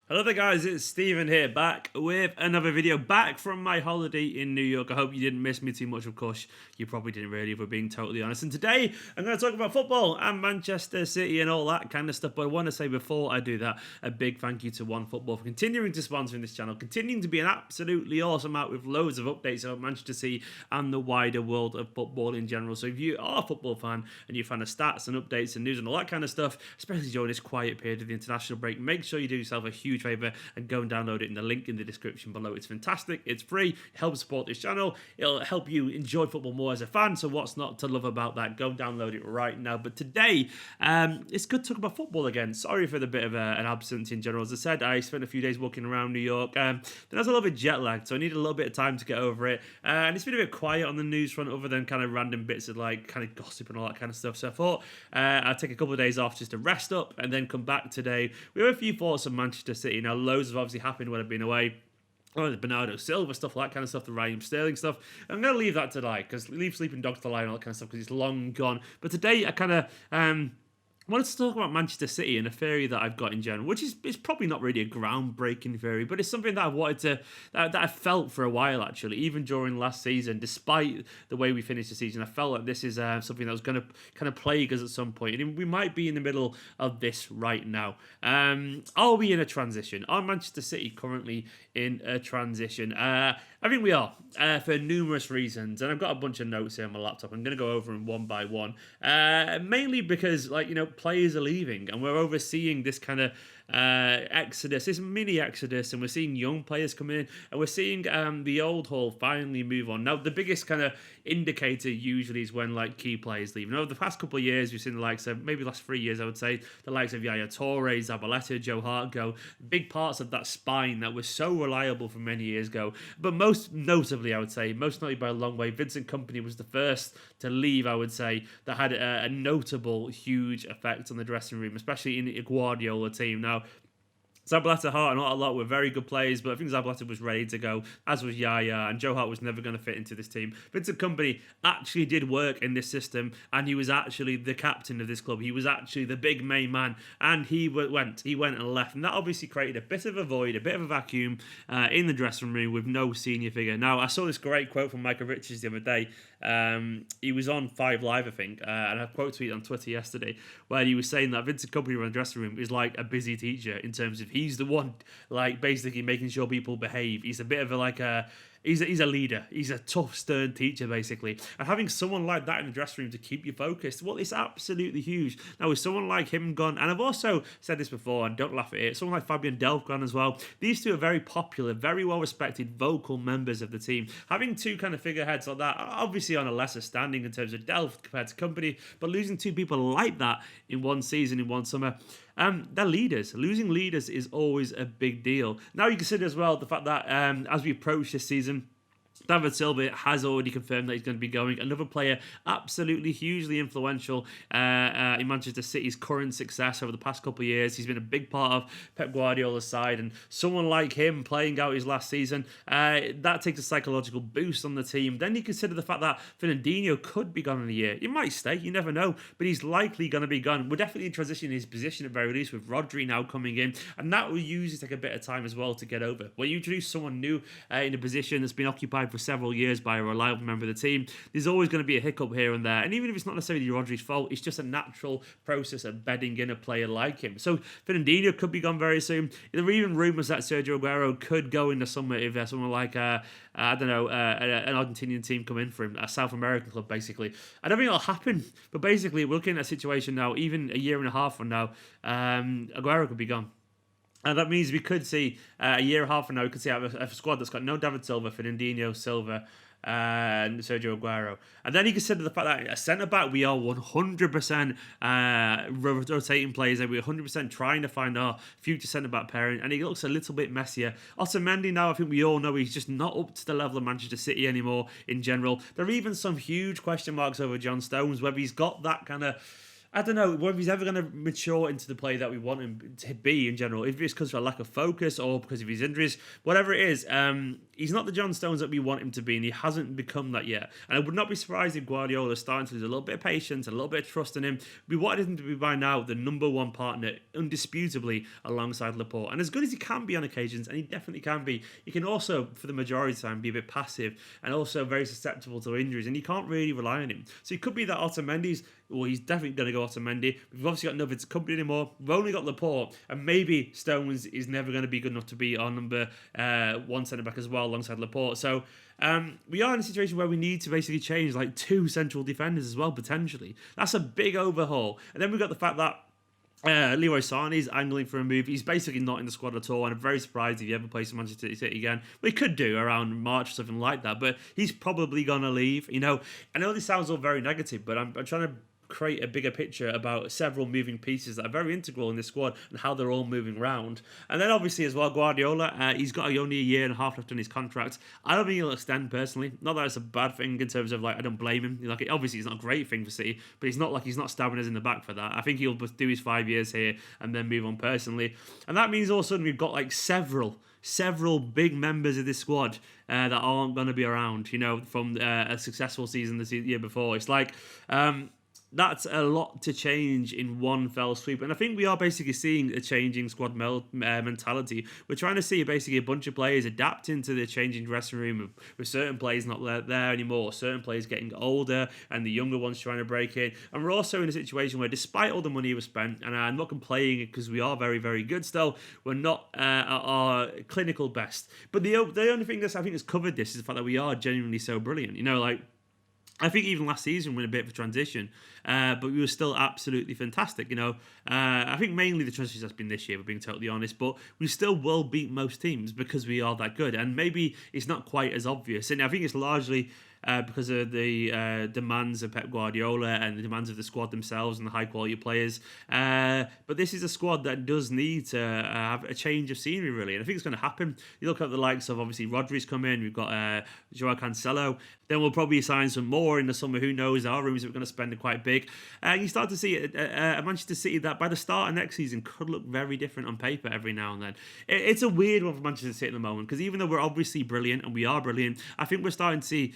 Hello there guys, it's Steven here, back with another video, back from my holiday in New York. I hope you didn't miss me too much. Of course, you probably didn't really, if we're being totally honest. And today, I'm going to talk about football and Manchester City and all that kind of stuff. But I want to say before I do that, a big thank you to OneFootball for continuing to sponsor this channel, continuing to be an absolutely awesome out with loads of updates about Manchester City and the wider world of football in general. So if you are a football fan and you're a fan of stats and updates and news and all that kind of stuff, especially during this quiet period of the international break, make sure you do yourself a huge favor and go and download it in the link in the description below. It's fantastic, it's free, it helps support this channel, it'll help you enjoy football more as a fan, so what's not to love about that? Go and download it right now. But today, it's good to talk about football again. Sorry for the bit of an absence in general. As I said, I spent a few days walking around New York, then I was a little bit jet lagged, so I needed a little bit of time to get over it, and it's been a bit quiet on the news front other than kind of random bits of like kind of gossip and all that kind of stuff. So I thought I'd take a couple of days off just to rest up and then come back today. We have a few thoughts on Manchester City. Now, loads have obviously happened when I've been away. Oh, the Bernardo Silva stuff, that kind of stuff, the Raheem Sterling stuff. I'm going to leave that to lie, because leave sleeping dogs to lie and all that kind of stuff, because it's long gone. But today, I kind of wanted to talk about Manchester City and a theory that I've got in general, which is probably not really a groundbreaking theory, but it's something that I've wanted to, that I felt for a while actually, even during last season, despite the way we finished the season. I felt like this is something that was going to kind of plague us at some point, and we might be in the middle of this right now. Are we in a transition? Are Manchester City currently in a transition? I think we are, for numerous reasons, and I've got a bunch of notes here on my laptop. I'm going to go over them one by one, mainly because, like, you know, players are leaving, and we're overseeing this kind of exodus, this mini exodus, and we're seeing young players come in, and we're seeing the old haul finally move on. Now, the biggest kind of indicator usually is when like key players leave. Now, the past couple of years, we've seen the likes of, maybe the last 3 years, I would say, the likes of Yaya Toure, Zabaleta, Joe Hart go, big parts of that spine that was so reliable from many years ago. But most notably, I would say, most notably by a long way, Vincent Kompany was the first to leave, I would say, that had a notable, huge effect on the dressing room, especially in a Guardiola team. Now, Zabaleta, Hart, and a lot were very good players, but I think Zabaleta was ready to go, as was Yaya, and Joe Hart was never going to fit into this team. Vincent Kompany actually did work in this system, and he was actually the captain of this club. He was actually the big main man, and he went and left, and that obviously created a bit of a void, a bit of a vacuum in the dressing room with no senior figure. Now, I saw this great quote from Michael Richards the other day. He was on 5 Live, I think, and I quote tweeted on Twitter yesterday, where he was saying that Vincent Kompany in the dressing room is like a busy teacher in terms of he's the one, like, basically making sure people behave. He's a bit of he's a leader. He's a tough, stern teacher, basically. And having someone like that in the dressing room to keep you focused, well, it's absolutely huge. Now, with someone like him gone, and I've also said this before, and don't laugh at it, someone like Fabian Delph gone as well. These two are very popular, very well-respected, vocal members of the team. Having two kind of figureheads like that, obviously on a lesser standing in terms of Delph compared to Kompany, but losing two people like that in one season, in one summer, they're leaders. Losing leaders is always a big deal. Now you consider as well the fact that as we approach this season, David Silva has already confirmed that he's going to be going. Another player absolutely hugely influential in Manchester City's current success over the past couple of years. He's been a big part of Pep Guardiola's side, and someone like him playing out his last season, that takes a psychological boost on the team. Then you consider the fact that Fernandinho could be gone in a year. He might stay, you never know, but he's likely going to be gone. We're definitely in transition in his position at very least, with Rodri now coming in, and that will usually take a bit of time as well to get over. When you introduce someone new in a position that's been occupied for several years by a reliable member of the team, there's always going to be a hiccup here and there, and even if it's not necessarily Rodri's fault, it's just a natural process of bedding in a player like him. So Fernandinho could be gone very soon. There are even rumours that Sergio Aguero could go in the summer if there's someone like I don't know, an Argentinian team come in for him, a South American club basically. I don't think it'll happen, but basically we're looking at a situation now, even a year and a half from now, Aguero could be gone. And that means we could see a year and a half from now, we could see a squad that's got no David Silva, Fernandinho, Silva, and Sergio Aguero. And then you consider the fact that a centre-back, we are 100% rotating players, and we're 100% trying to find our future centre-back pairing, and it looks a little bit messier. Otamendi now, I think we all know he's just not up to the level of Manchester City anymore in general. There are even some huge question marks over John Stones, whether he's got that kind of I don't know whether he's ever going to mature into the player that we want him to be in general. If it's because of a lack of focus or because of his injuries, whatever it is, he's not the John Stones that we want him to be, and he hasn't become that yet. And I would not be surprised if Guardiola is starting to lose a little bit of patience and a little bit of trust in him. We wanted him to be by now the number one partner, indisputably, alongside Laporte. And as good as he can be on occasions, and he definitely can be, he can also, for the majority of the time, be a bit passive and also very susceptible to injuries, and you can't really rely on him. So he could be that Otamendi's. Well, he's definitely going to go Otamendi. We've obviously got nothing to Kompany anymore. We've only got Laporte, and maybe Stones is never going to be good enough to be our number one centre back as well, alongside Laporte. So we are in a situation where we need to basically change like 2 central defenders as well, potentially. That's a big overhaul. And then we've got the fact that Leroy Sané's angling for a move. He's basically not in the squad at all, and I'm very surprised if he ever plays for Manchester City again. We could do around March or something like that, but he's probably going to leave. You know, I know this sounds all very negative, but I'm trying to create a bigger picture about several moving pieces that are very integral in this squad and how they're all moving around. And then obviously as well, Guardiola, he's got only a year and a half left on his contract. I don't think he'll extend personally. Not that it's a bad thing in terms of like, I don't blame him. Like, obviously it's not a great thing for City, but he's not like he's not stabbing us in the back for that. I think he'll just do his 5 years here and then move on personally. And that means all of a sudden we've got like several big members of this squad that aren't going to be around, you know, from a successful season the year before. It's like, that's a lot to change in one fell swoop. And I think we are basically seeing a changing squad mentality. We're trying to see basically a bunch of players adapting to the changing dressing room with certain players not there anymore, certain players getting older and the younger ones trying to break in. And we're also in a situation where despite all the money we've spent, and I'm not complaining because we are very, very good still, we're not at our clinical best. But the only thing that I think has covered this is the fact that we are genuinely so brilliant. You know, like, I think even last season we had a bit of a transition, but we were still absolutely fantastic, you know. I think mainly the transition has been this year, we're being totally honest, but we still will beat most teams because we are that good. And maybe it's not quite as obvious. And I think it's largely because of the demands of Pep Guardiola and the demands of the squad themselves and the high quality players. But this is a squad that does need to have a change of scenery, really. And I think it's going to happen. You look at the likes of, obviously, Rodri's come in. We've got Joao Cancelo. Then we'll probably sign some more in the summer. Who knows? Our rumours that we're going to spend quite big. You start to see a Manchester City that by the start of next season could look very different on paper every now and then. It's a weird one for Manchester City at the moment because even though we're obviously brilliant and we are brilliant, I think we're starting to see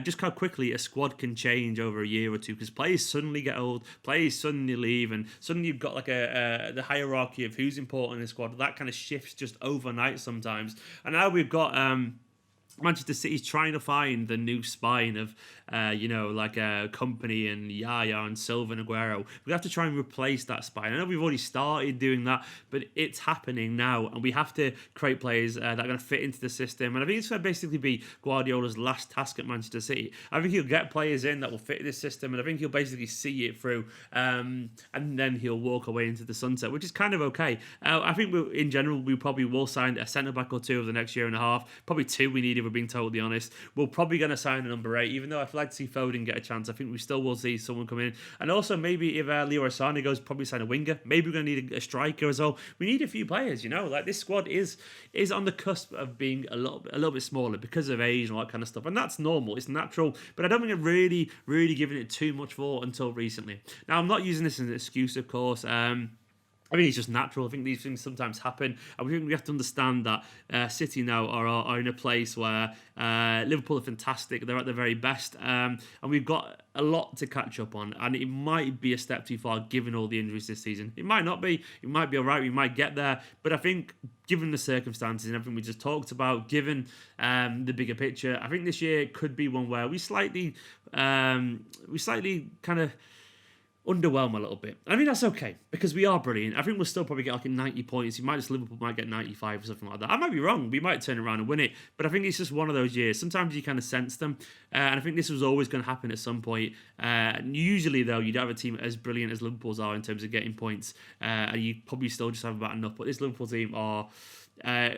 just how quickly a squad can change over a year or two because players suddenly get old, players suddenly leave, and suddenly you've got like the hierarchy of who's important in the squad. That kind of shifts just overnight sometimes. And now we've got Manchester City's trying to find the new spine of, like Kompany and Yaya and Silva and Aguero. We have to try and replace that spine. I know we've already started doing that, but it's happening now, and we have to create players that are going to fit into the system. And I think it's going to basically be Guardiola's last task at Manchester City. I think he'll get players in that will fit this system, and I think he'll basically see it through, and then he'll walk away into the sunset, which is kind of okay. I think in general we probably will sign a centre back or two over the next year and a half. Probably 2 we need if we're being totally honest. We're probably going to sign a number 8, even though I'd like to see Foden get a chance. I think we still will see someone come in. And also maybe if Leroy Sané goes, probably sign a winger. Maybe we're going to need a striker as well. We need a few players, you know. Like, this squad is on the cusp of being a little bit smaller because of age and all that kind of stuff. And that's normal. It's natural. But I don't think I've really given it too much thought until recently. Now, I'm not using this as an excuse, of course. I mean, it's just natural. I think these things sometimes happen. And we have to understand that City now are in a place where Liverpool are fantastic. They're at their very best. And we've got a lot to catch up on. And it might be a step too far given all the injuries this season. It might not be. It might be all right. We might get there. But I think given the circumstances and everything we just talked about, given the bigger picture, I think this year could be one where we slightly kind of underwhelm a little bit. I mean, that's okay because we are brilliant. I think we'll still probably get like 90 points. Liverpool might get 95 or something like that. I might be wrong. We might turn around and win it, but I think it's just one of those years. Sometimes you kind of sense them, and I think this was always going to happen at some point. Usually, though, you'd have a team as brilliant as Liverpool's are in terms of getting points, and you probably still just have about enough. But this Liverpool team are,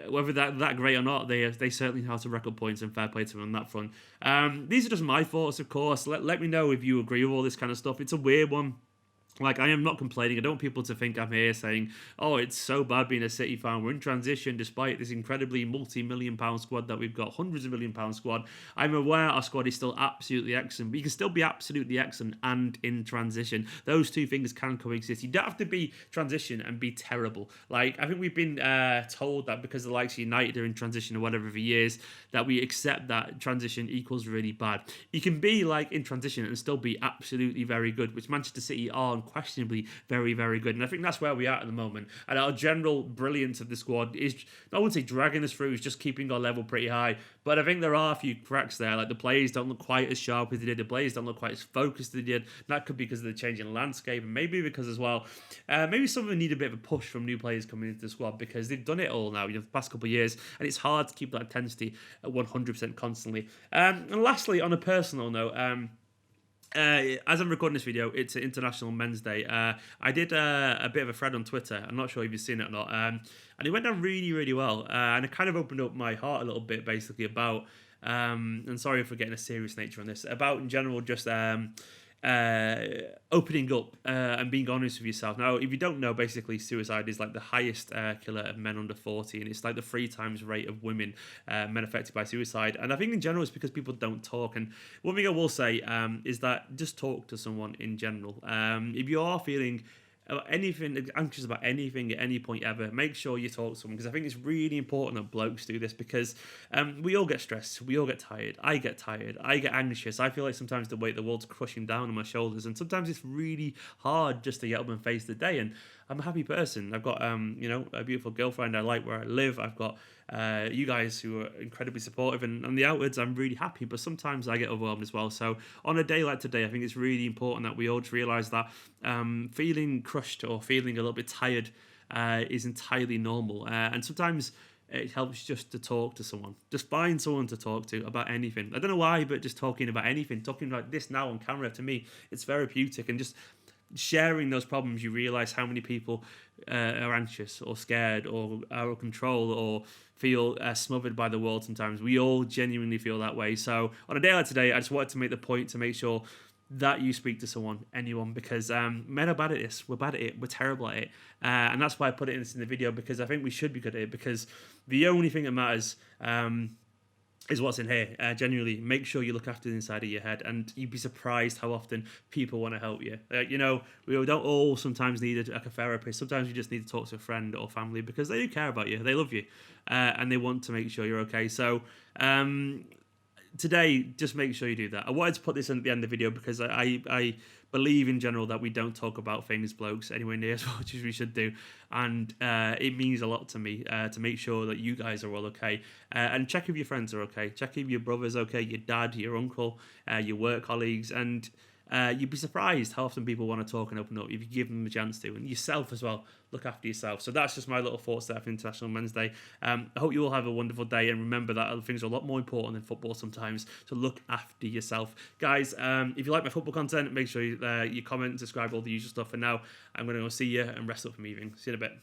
whether that great or not, they certainly know how to rack up points, and fair play to them on that front. These are just my thoughts, of course. Let me know if you agree with all this kind of stuff. It's a weird one. Like, I am not complaining. I don't want people to think I'm here saying, oh, it's so bad being a City fan. We're in transition despite this incredibly multi-million-pound squad that we've got, hundreds of million-pound squad. I'm aware our squad is still absolutely excellent, but you can still be absolutely excellent and in transition. Those two things can coexist. You don't have to be transition and be terrible. Like, I think we've been told that because the likes of United are in transition or whatever for years, that we accept that transition equals really bad. You can be, like, in transition and still be absolutely very good, which Manchester City are unquestionably very, very good. And I think that's where we are at the moment. And our general brilliance of the squad is, I wouldn't say dragging us through, it's just keeping our level pretty high. But I think there are a few cracks there. Like, the players don't look quite as sharp as they did. The players don't look quite as focused as they did. That could be because of the changing landscape, and maybe because as well, maybe some of them need a bit of a push from new players coming into the squad, because they've done it all now, the past couple of years, and it's hard to keep that intensity at 100% constantly. And lastly, on a personal note, as I'm recording this video, it's an International Men's Day. I did a bit of a thread on Twitter. I'm not sure if you've seen it or not. And it went down really, really well. And it kind of opened up my heart a little bit, basically, about, and sorry for getting a serious nature on this, about in general just opening up and being honest with yourself. Now, if you don't know, basically suicide is like the highest killer of men under 40, and it's like the 3 times rate of women, men affected by suicide. And I think in general it's because people don't talk. And one thing I will say is that just talk to someone in general. If you are feeling anything, anxious about anything at any point ever, make sure you talk to someone, because I think it's really important that blokes do this, because we all get stressed, we all get tired, I get anxious, I feel like sometimes the weight of the world's crushing down on my shoulders, and sometimes it's really hard just to get up and face the day. And I'm a happy person. I've got a beautiful girlfriend. I like where I live. I've got you guys who are incredibly supportive, and on the outwards I'm really happy, but sometimes I get overwhelmed as well. So on a day like today, I think it's really important that we all just realise that feeling crushed or feeling a little bit tired is entirely normal, and sometimes it helps just to talk to someone. Just find someone to talk to about anything. I don't know why, but just talking about anything, talking like this now on camera, to me, it's therapeutic. And just sharing those problems, you realize how many people are anxious or scared or out of control or feel smothered by the world sometimes. We all genuinely feel that way. So on a day like today, I just wanted to make the point to make sure that you speak to someone, anyone, because men are bad at this. We're bad at it. We're terrible at it. And that's why I put it in the video, because I think we should be good at it, because the only thing that matters is what's in here. Genuinely, make sure you look after the inside of your head, and you'd be surprised how often people want to help you. We don't all sometimes need a therapist. Sometimes you just need to talk to a friend or family, because they do care about you. They love you, and they want to make sure you're okay. So today, just make sure you do that. I wanted to put this in at the end of the video because I believe in general that we don't talk about things, blokes, anywhere near as much as we should do. And it means a lot to me to make sure that you guys are all okay. And check if your friends are okay. Check if your brother's okay, your dad, your uncle, your work colleagues. And you'd be surprised how often people want to talk and open up if you give them a chance to. And yourself as well. Look after yourself. So that's just my little thoughts there for International Men's Day. I hope you all have a wonderful day, and remember that other things are a lot more important than football sometimes. So look after yourself. Guys, if you like my football content, make sure you comment, subscribe, all the usual stuff. And now I'm going to go see you and rest up from evening. See you in a bit.